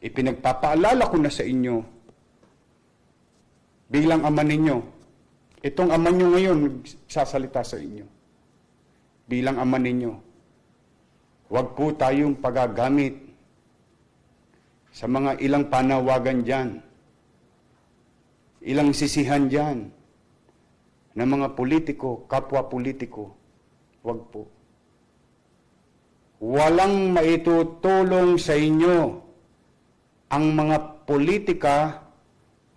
Ipinagpapaalala ko na sa inyo, bilang ama ninyo, itong ama nyo ngayon sasalita sa inyo. Bilang ama ninyo, huwag po tayong pagagamit sa mga ilang panawagan dyan, ilang sisihan dyan, ng mga politiko, kapwa politiko. Huwag po. Walang maitutulong sa inyo ang mga politika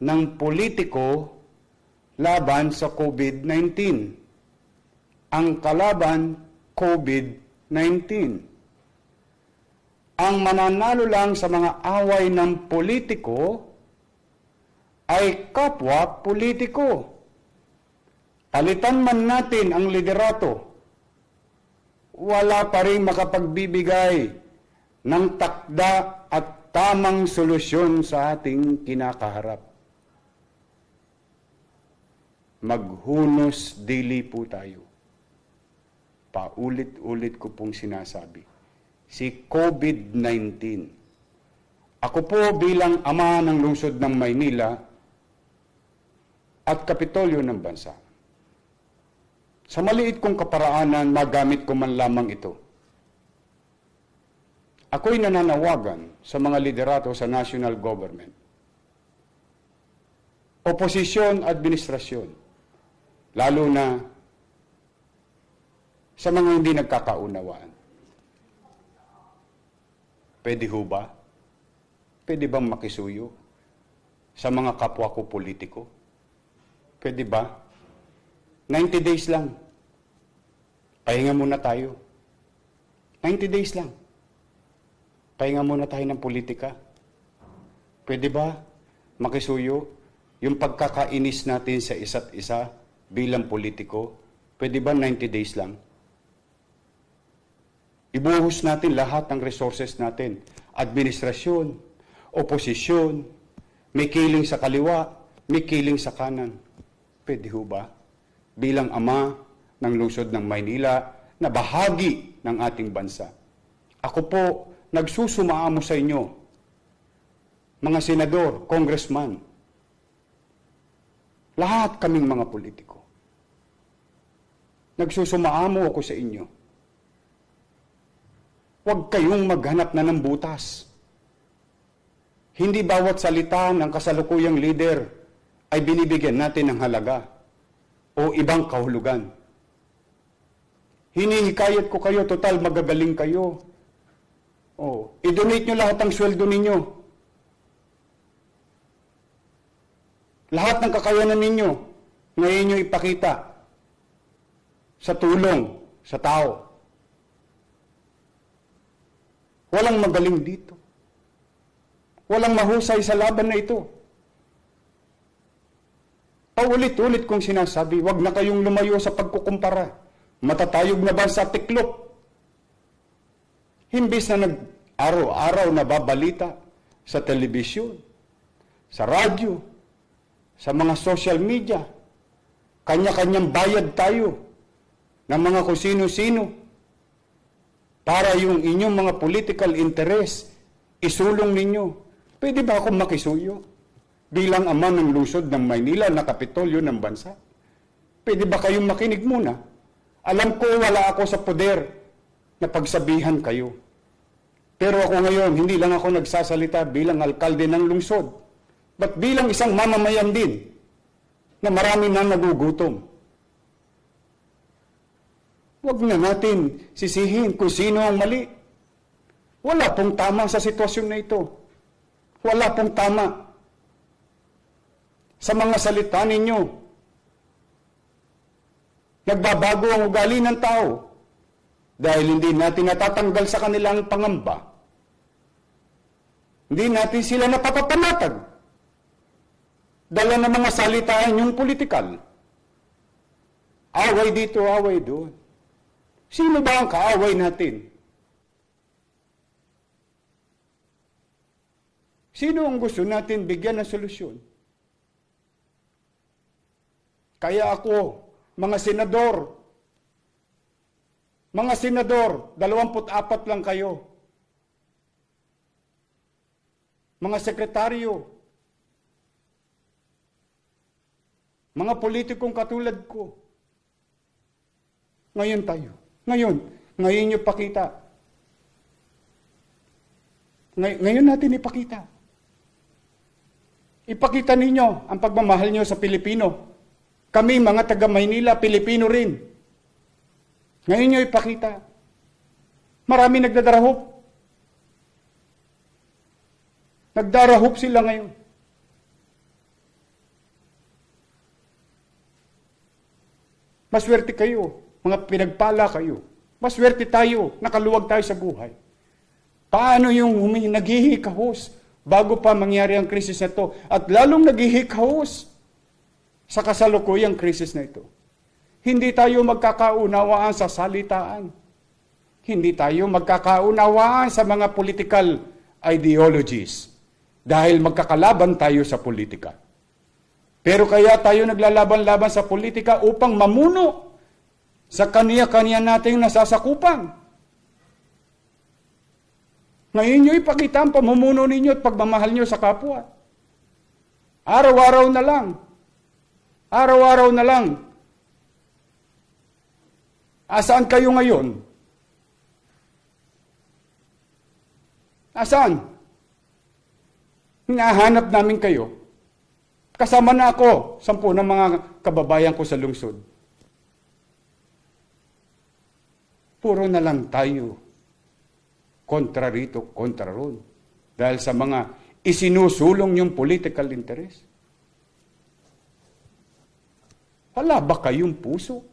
ng politiko laban sa COVID-19. Ang kalaban, COVID-19. Ang mananalo lang sa mga away ng politiko ay kapwa politiko. Palitan man natin ang liderato, wala pa rin makapagbibigay ng takda at tamang solusyon sa ating kinakaharap. Maghunos dili po tayo. Paulit-ulit ko pong sinasabi. Si COVID-19. Ako po bilang ama ng lungsod ng Maynila at Kapitolyo ng bansa, sa maliit kong kaparaanan, magamit ko man lamang ito. Ako'y nananawagan sa mga liderato sa national government, oposisyon, administrasyon, lalo na sa mga hindi nagkakaunawaan. Pwede ho ba? Pwede bang makisuyo sa mga kapwa ko politiko? Pwede ba? 90 days lang. Pahinga muna tayo. 90 days lang. Pahinga muna tayo ng politika. Pwede ba makisuyo yung pagkakainis natin sa isa't isa bilang politiko? Pwede ba 90 days lang? Ibuhos natin lahat ng resources natin. Administrasyon, oposisyon, may kiling sa kaliwa, may kiling sa kanan. Pwede ho ba? Bilang ama ng lungsod ng Maynila na bahagi ng ating bansa. Ako po, nagsusumaamo sa inyo, mga senador, congressman, lahat kaming mga politiko. Nagsusumaamo ako sa inyo. Huwag kayong maghanap na ng butas. Hindi bawat salita ng kasalukuyang leader ay binibigyan natin ng halaga o ibang kahulugan. Hinihikayat ko kayo, total magagaling kayo. I-donate nyo lahat ng sweldo ninyo. Lahat ng kakayanan ninyo, ngayon nyo ipakita sa tulong sa tao. Walang magaling dito. Walang mahusay sa laban na ito. Paulit-ulit kong sinasabi, wag na kayong lumayo sa pagkukumpara. Matatayog na ba sa tiklop? Himbis na nag-araw-araw na babalita sa telebisyon, sa radyo, sa mga social media, kanya-kanyang bayad tayo ng mga kung sino-sino para yung inyong mga political interest isulong ninyo. Pwede ba akong makisuyo bilang ama ng lungsod ng Maynila na Kapitolyo ng bansa? Pwede ba kayong makinig muna? Alam ko wala ako sa poder na pagsabihan kayo. Pero ako ngayon, hindi lang ako nagsasalita bilang alkalde ng lungsod, but bilang isang mamamayan din na marami na nagugutom. Huwag na natin sisihin kung sino ang mali. Wala pong tama sa sitwasyon na ito. Wala pong tama sa mga salita ninyo. Nagbabago ang ugali ng tao dahil hindi natin natatanggal sa kanilang pangamba. Hindi natin sila napapapanatag. Dala ng mga salitaan yung politikal. Away dito, away doon. Sino ba ang kaaway natin? Sino ang gusto natin bigyan ng solusyon? Kaya ako, mga senador, 24 lang kayo. mga sekretaryo, mga politikong katulad ko. Ngayon tayo. Ngayon nyo pakita. Ngayon natin ipakita. Ipakita ninyo ang pagmamahal nyo sa Pilipino. Kami, mga taga Maynila, Pilipino rin. Ngayon nyo ipakita. Marami nagdadarahop. Nagdarahop sila ngayon. Maswerte kayo, mga pinagpala kayo. Maswerte tayo, nakaluwag tayo sa buhay. Paano yung naghihikahos bago pa mangyari ang krisis na ito? At lalong naghihikahos sa kasalukuyang krisis na ito. Hindi tayo magkakaunawaan sa salitaan. Hindi tayo magkakaunawaan sa mga political ideologies. Dahil magkakalaban tayo sa politika. Pero kaya tayo naglalaban-laban sa politika upang mamuno sa kaniya-kaniya nating nasasakupan. Ngayon nyo ipakita ang pamumuno ninyo at pagmamahal nyo sa kapwa. Araw-araw na lang. Araw-araw na lang. Asaan kayo ngayon? Asaan? Hinahanap namin kayo. Kasama na ako, 10 ng mga kababayan ko sa lungsod. Puro na lang tayo. Kontra rito, kontra ron. Dahil sa mga isinusulong yung political interest. Wala ba kayong puso?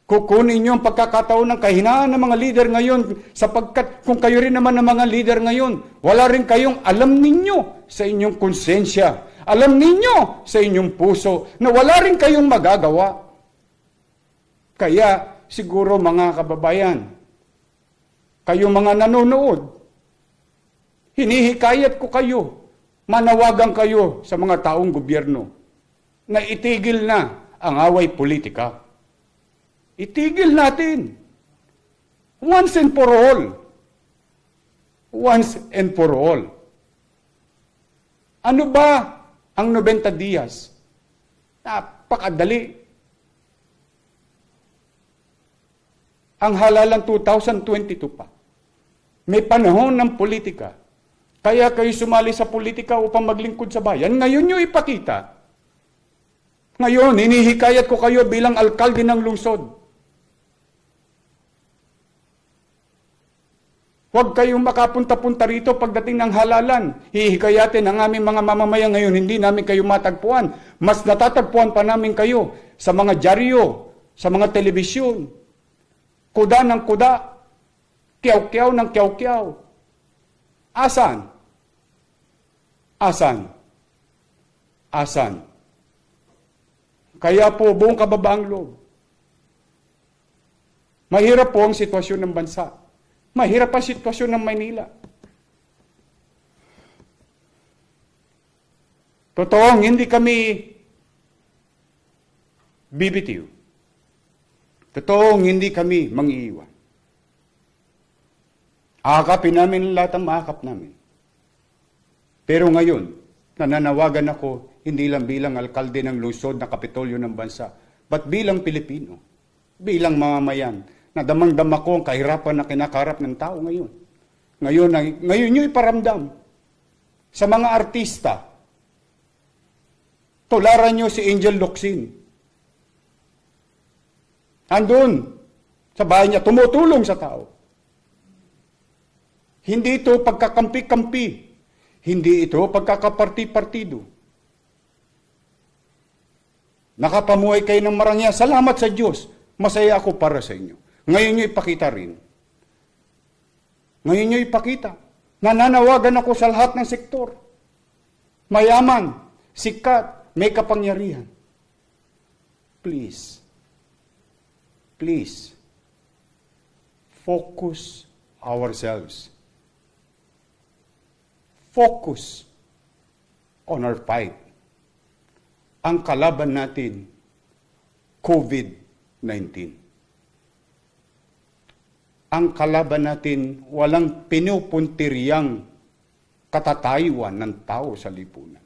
Kukunin niyo ang pagkakataon ng kahinaan ng mga leader ngayon sapagkat kung kayo rin naman ng mga leader ngayon, wala rin kayong alam ninyo sa inyong konsensya, alam ninyo sa inyong puso na wala rin kayong magagawa. Kaya siguro mga kababayan, kayo mga nanonood, hinihikayat ko kayo, manawagan kayo sa mga taong gobyerno na itigil na ang away politika. Itigil natin. Once and for all. Once and for all. Ano ba ang 90 dias? Napakadali. Ang halalan 2022 pa. May panahon ng politika. Kaya kayo sumali sa politika upang maglingkod sa bayan. Ngayon nyo ipakita. Ngayon, hinihikayat ko kayo bilang alkalde ng lungsod. Huwag kayong makapunta-punta rito pagdating ng halalan. Hihikayatin ang aming mga mamamayan ngayon, hindi namin kayo matagpuan. Mas natatagpuan pa namin kayo sa mga dyaryo, sa mga telebisyon. Kuda ng kuda, kiyaw-kiyaw ng kiyaw-kiyaw. Asan? Asan? Asan? Kaya po, buong kababaang loob. Mahirap po ang sitwasyon ng bansa. Mahirap ang sitwasyon ng Maynila. Totoong hindi kami bibitiw. Totoong hindi kami mangiiwan. Akapin namin lahat ang maakap namin. Pero ngayon, nananawagan ako hindi lang bilang alkalde ng lungsod na kapitolyo ng bansa, but bilang Pilipino, bilang mamamayan, na damang-dama ko ang kahirapan na kinakarap ng tao ngayon. Ngayon nyo iparamdam sa mga artista. Tularan nyo si Angel Locsin. Andun sa bahay niya, tumutulong sa tao. Hindi ito pagkakampi-kampi. Hindi ito pagkakaparti-partido. Nakapamuhay kayo ng marangya. Salamat sa Diyos. Masaya ako para sa inyo. Ngayon nyo ipakita rin. Ngayon nyo ipakita. Nananawagan ako sa lahat ng sektor. Mayaman, sikat, may kapangyarihan. Please, focus ourselves. Focus on our fight. Ang kalaban natin, COVID-19. ang kalaban natin walang pinupuntiryang katatayuan ng tao sa lipunan.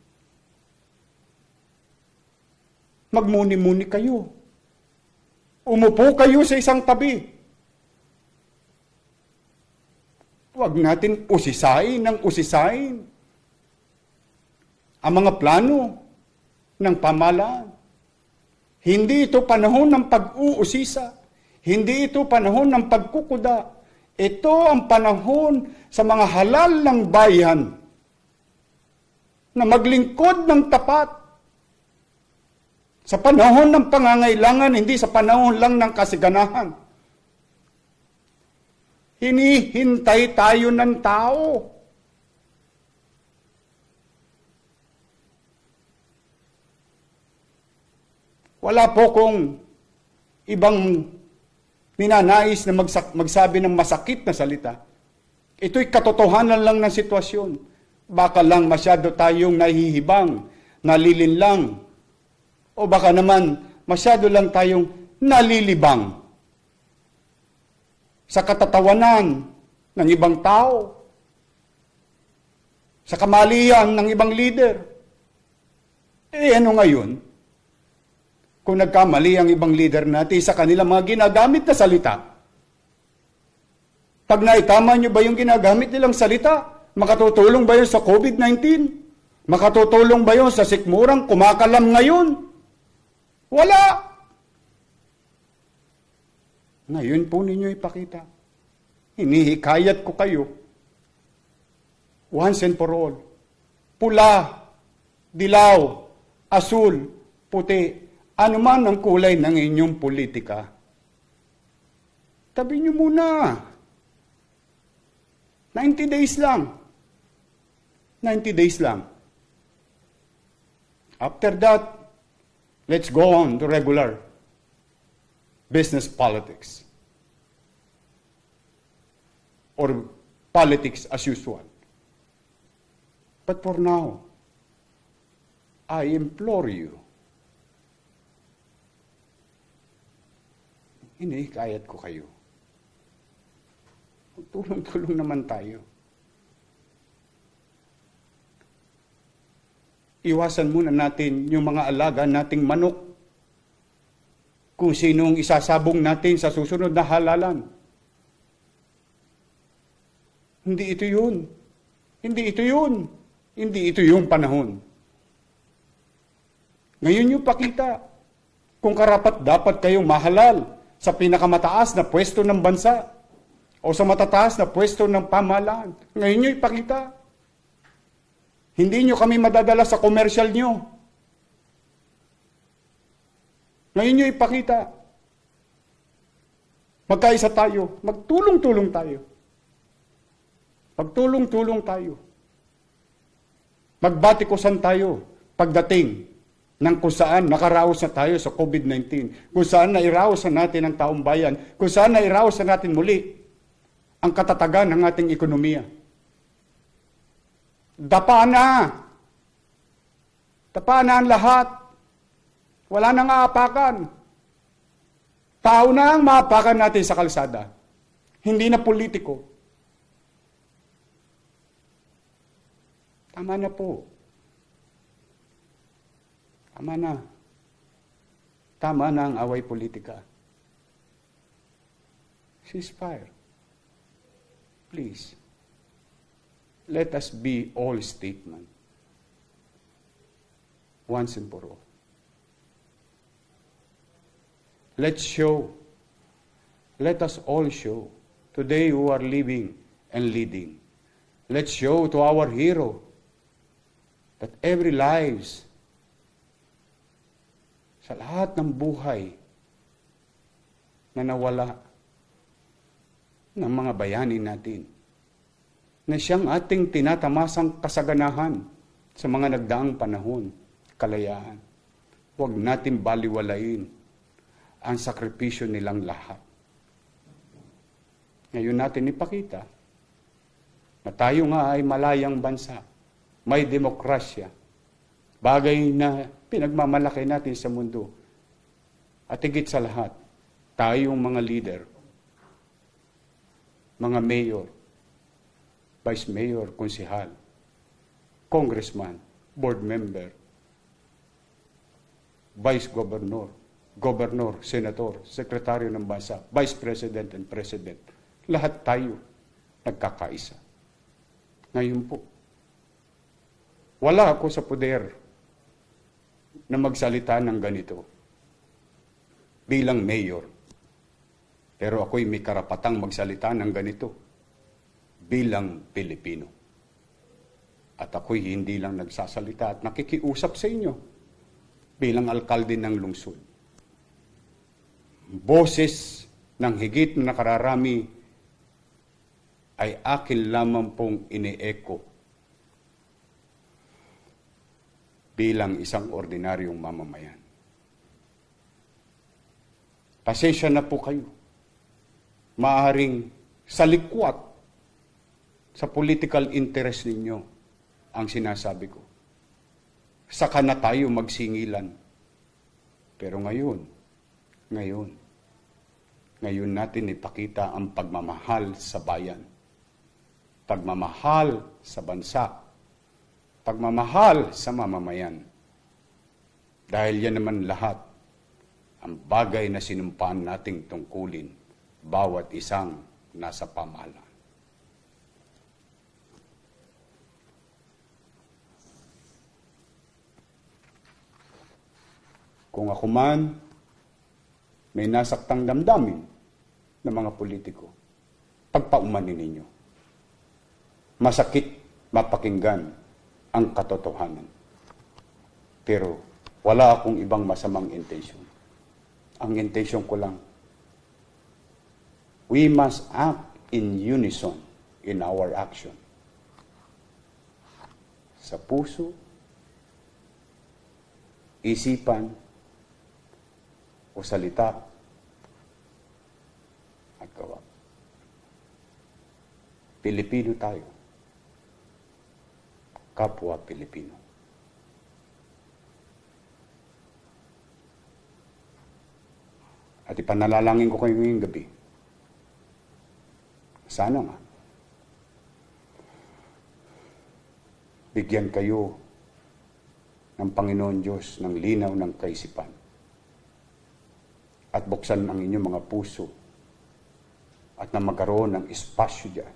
Magmuni-muni kayo. Umupo kayo sa isang tabi. Huwag natin usisain ng usisain ang mga plano ng pamahalaan. Hindi ito panahon ng pag-uusisa. Hindi ito panahon ng pagkukuda. Ito ang panahon sa mga halal ng bayan na maglingkod ng tapat. Sa panahon ng pangangailangan, hindi sa panahon lang ng kasiganahan. Hinihintay tayo ng tao. Wala po kong ibang ninanais na magsabi ng masakit na salita. Ito'y katotohanan lang ng sitwasyon. Baka lang masyado tayong nahihibang, nalilinlang, o baka naman masyado lang tayong nalilibang sa katatawanan ng ibang tao, sa kamalian ng ibang leader. Ano ngayon? Kung nagkamali ang ibang leader natin sa kanilang mga ginagamit na salita, pag naitama nyo ba yung ginagamit nilang salita, makatutulong ba yun sa COVID-19? Makatutulong ba yun sa sikmurang kumakalam ngayon? Wala! Ngayon po ninyo ipakita. Hinihikayat ko kayo. Once and for all. Pula, dilaw, asul, puti, anuman ang kulay ng inyong politika. Tabi nyo muna. 90 days lang. 90 days lang. After that, let's go on to regular business politics. Or politics as usual. But for now, I implore you, hinihikayat ko kayo. Tulong-tulong naman tayo. Iwasan muna natin yung mga alaga nating manok. Kung sinong isasabong natin sa susunod na halalan. Hindi ito yun. Hindi ito yun. Hindi ito yung panahon. Ngayon yung pakita kung karapat dapat kayong mahalal sa pinakamataas na pwesto ng bansa o sa matataas na pwesto ng pamahalaan. Ngayon yung ipakita. Hindi nyo kami madadala sa commercial nyo. Ngayon nyo ipakita. Magkaisa tayo. Magtulong-tulong tayo. Magtulong-tulong tayo. Magbatikusan tayo pagdating ng kung saan nakaraos na tayo sa COVID-19. Kung saan nairaos na natin ang taong bayan. Kung saan nairaos na natin muli ang katatagan ng ating ekonomiya. Dapa na. Dapa na ang lahat. Wala nang aapakan. Tao na ang maapakan natin sa kalsada. Hindi na politiko. Tama na po. Tama na. Tama na ang away politika. Ceasefire. Please. Let us be all statement. Once and for all. Let's show. Let us all show. Today who are living and leading. Let's show to our hero that every lives, sa lahat ng buhay na nawala ng mga bayani natin, na siyang ating tinatamasang kasaganahan sa mga nagdaang panahon, kalayaan. Huwag natin baliwalain ang sakripisyo nilang lahat. Ngayon natin ipakita na tayo nga ay malayang bansa, may demokrasya, bagay na pinagmamalaki natin sa mundo. At higit sa lahat, tayong mga leader, mga mayor, vice mayor, konsehal, congressman, board member, vice governor, governor, senator, sekretaryo ng bansa, vice president and president. Lahat tayo nagkakaisa. Ngayon po, wala ako sa poder na magsalita ng ganito bilang mayor. Pero ako'y may karapatang magsalita ng ganito bilang Pilipino. At ako'y hindi lang nagsasalita at nakikiusap sa inyo bilang alkalde ng lungsod. Boses ng higit na nakararami ay akin lamang pong ine-echo bilang isang ordinaryong mamamayan. Pasensya na po kayo. Maaaring sa likwat, sa political interest ninyo, ang sinasabi ko. Saka na tayo magsingilan. Pero ngayon natin ipakita ang pagmamahal sa bayan. Pagmamahal sa bansa. Pagmamahal sa mamamayan. Dahil yan naman lahat ang bagay na sinumpaan nating tungkulin bawat isang nasa pamahalaan. Kung ako man may nasaktang damdamin ng mga politiko, pagpaumanin ninyo. Masakit mapakinggan ang katotohanan. Pero wala akong ibang masamang intensyon. Ang intensyon ko lang, we must act in unison in our action. Sa puso, isipan, o salita, at gawa. Pilipino tayo. Kapwa Pilipino. At ipanalangin ko kayo ngayong gabi. Sana nga. Bigyan kayo ng Panginoon Diyos ng linaw ng kaisipan. At buksan ang inyong mga puso at na magkaroon ng espasyo dyan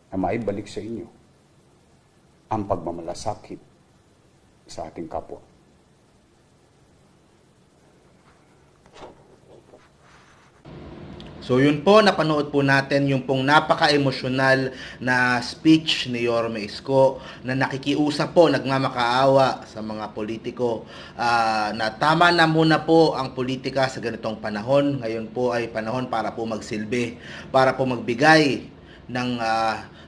na maibalik sa inyo ang pagmamalasakit sa ating kapwa. So yun po, napanood po natin yung pong napaka-emosyonal na speech ni Yorme Isko na nakikiusap po, nagmamakaawa sa mga politiko na tama na muna po ang politika sa ganitong panahon. Ngayon po ay panahon para po magsilbi, para po magbigay ng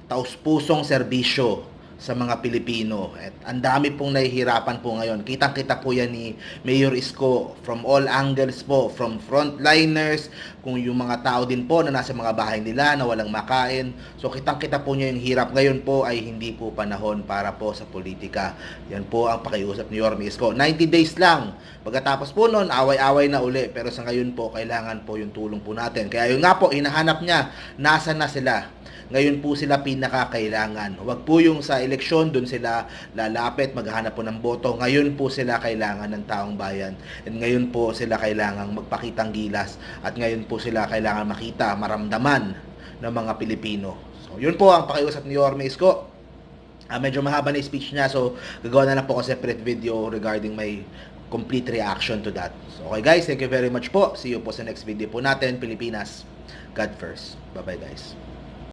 taus-pusong serbisyo sa mga Pilipino. At ang dami pong nahihirapan po ngayon. Kitang-kita po yan ni Mayor Isko from all angles po, from frontliners, kung yung mga tao din po na nasa mga bahay nila na walang makain. So kitang-kita po niya yung hirap. Ngayon po ay hindi po panahon para po sa politika. Yan po ang pakiusap ni Yorme Isko. 90 days lang. Pagkatapos po noon, away-away na uli. Pero sa ngayon po, kailangan po yung tulong po natin. Kaya yun nga po, hinahanap niya, nasa na sila. Ngayon po sila pinakakailangan. Huwag po yung sa eleksyon, dun sila lalapit, maghahanap po ng boto. Ngayon po sila kailangan ng taong bayan. And ngayon po sila kailangan magpakitang gilas. At ngayon po sila kailangan makita, maramdaman ng mga Pilipino. So, yun po ang pakiusap ni Yorme Isko. Medyo mahaba na yung speech niya, so gagawa na lang po ako separate video regarding my complete reaction to that. So, okay guys, thank you very much po. See you po sa next video po natin. Pilipinas, God first. Bye-bye guys.